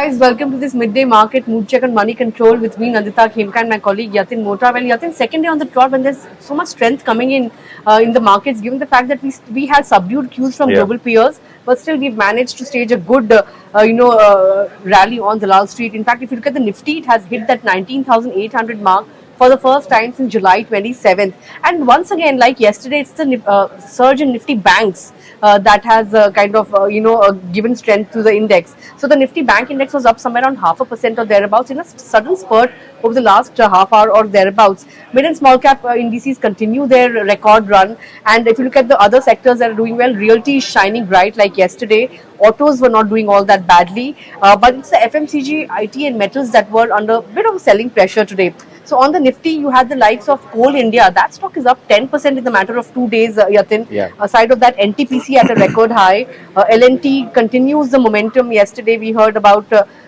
Guys, welcome to this midday market mood check on Moneycontrol with me, Nandita, Khemka, and my colleague Yatin Mota. Well, Yatin, second day on the trot when there's so much strength coming in the markets, given the fact that we had subdued cues from global peers, but still we've managed to stage a good rally on Dalal Street. In fact, if you look at the Nifty, it has hit that 19,800 mark for the first time since July 27th. And once again, like yesterday, it's the surge in Nifty banks that has given strength to the index. So the Nifty bank index was up somewhere around 0.5% or thereabouts in a sudden spurt over the last half hour or thereabouts. Mid and small cap indices continue their record run. And if you look at the other sectors that are doing well, Realty is shining bright like yesterday. Autos were not doing all that badly, but it's the FMCG, IT and metals that were under a bit of selling pressure today. So on the Nifty, you had the likes of Coal India. That stock is up 10% in the matter of 2 days, Yatin. Aside of that, NTPC at a record high. L&T continues the momentum. Yesterday, we heard about,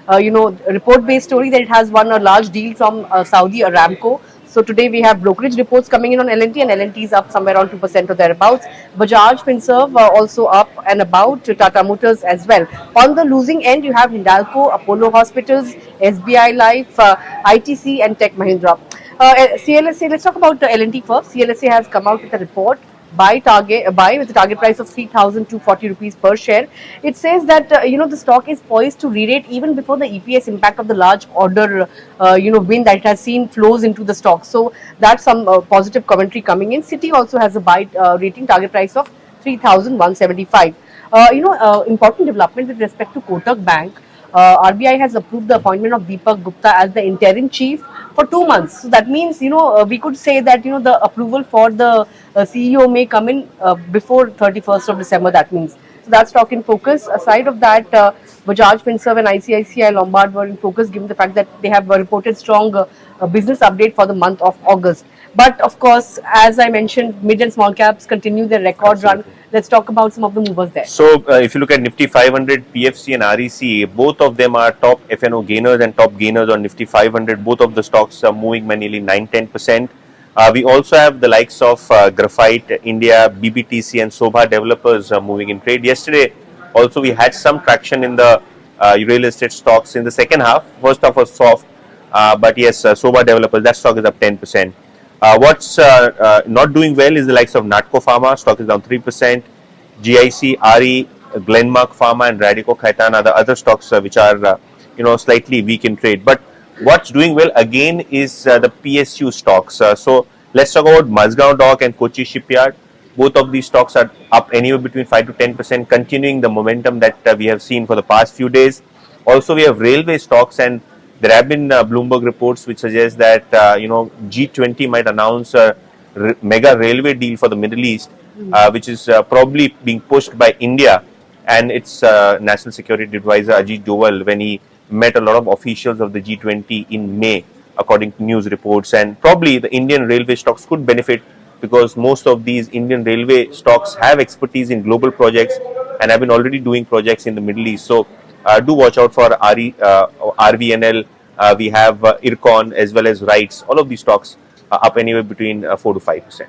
report-based story that it has won a large deal from Saudi Aramco. So today we have brokerage reports coming in on L&T, and L&T is up somewhere around 2% or thereabouts. Bajaj Finserv also up and about, Tata Motors as well. On the losing end, you have Hindalco, Apollo Hospitals, SBI Life, ITC and Tech Mahindra. CLSA, let's talk about L&T first. CLSA has come out with a report. Buy with a target price of 3,240 rupees per share. It says that the stock is poised to re-rate even before the EPS impact of the large order win that it has seen flows into the stock. So that's some positive commentary coming in. Citi also has a buy rating target price of 3,175. Important development with respect to Kotak Bank. RBI has approved the appointment of Deepak Gupta as the interim chief for 2 months. So that means, we could say that, the approval for the CEO may come in before 31st of December, that means. So that's stock in focus. Aside of that, Bajaj Finserv and ICICI Lombard were in focus given the fact that they have reported strong business update for the month of August. But of course, as I mentioned, mid and small caps continue their record run. Let's talk about some of the movers there. So, if you look at Nifty 500, PFC and REC, both of them are top FNO gainers and top gainers on Nifty 500. Both of the stocks are moving by nearly 9-10%. We also have the likes of Graphite India, BBTC and Sobha developers moving in trade. Yesterday, also we had some traction in the real estate stocks in the second half. First half was soft, but yes, Sobha developers, that stock is up 10%. What's not doing well is the likes of Natco Pharma, stock is down 3%. GIC, RE, Glenmark Pharma and Radico Khaitan are the other stocks which are slightly weak in trade. But what's doing well again is the PSU stocks. So let's talk about Mazgaon Dock and Kochi Shipyard. Both of these stocks are up anywhere between 5 to 10%, continuing the momentum that we have seen for the past few days. Also, we have railway stocks, and there have been Bloomberg reports which suggest that G20 might announce a mega railway deal for the Middle East, which is probably being pushed by India and its national security advisor Ajit Doval when he met a lot of officials of the G20 in May, according to news reports. And probably the Indian railway stocks could benefit because most of these Indian railway stocks have expertise in global projects and have been already doing projects in the Middle East. So do watch out for RVNL. We have IRCON as well as RITES. All of these stocks are up anywhere between 4 to 5%.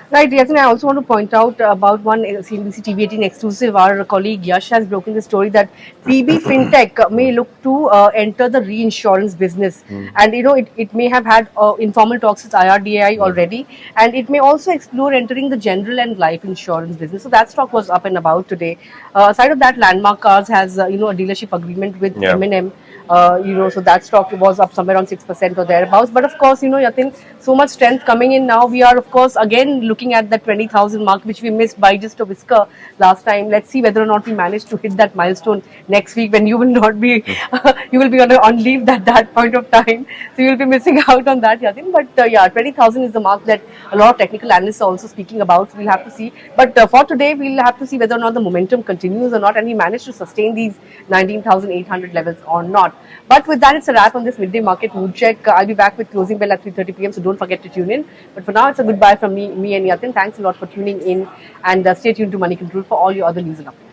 Right, Yatin, I also want to point out about one CNBC TV18 exclusive. Our colleague Yash has broken the story that PB Fintech may look to enter the reinsurance business. And, it may have had informal talks with IRDAI already. And it may also explore entering the general and life insurance business. So that stock was up and about today. Aside of that, Landmark Cars has, a dealership agreement with M&M. So that stock was up somewhere around 6% or thereabouts. But of course, Yatin, so much strength coming in now. We are, of course, again looking at the 20,000 mark, which we missed by just a whisker last time. Let's see whether or not we manage to hit that milestone next week when you will not be, you will be on leave at that point of time. So you will be missing out on that, Yatin. But 20,000 is the mark that a lot of technical analysts are also speaking about. So we'll have to see. But for today, we'll have to see whether or not the momentum continues or not, and we manage to sustain these 19,800 levels or not. But with that, it's a wrap on this midday market mood check. I'll be back with closing bell at 3:30 p.m. So don't forget to tune in. But for now, it's a goodbye from me and Yatin. Thanks a lot for tuning in, and stay tuned to Moneycontrol for all your other news and updates.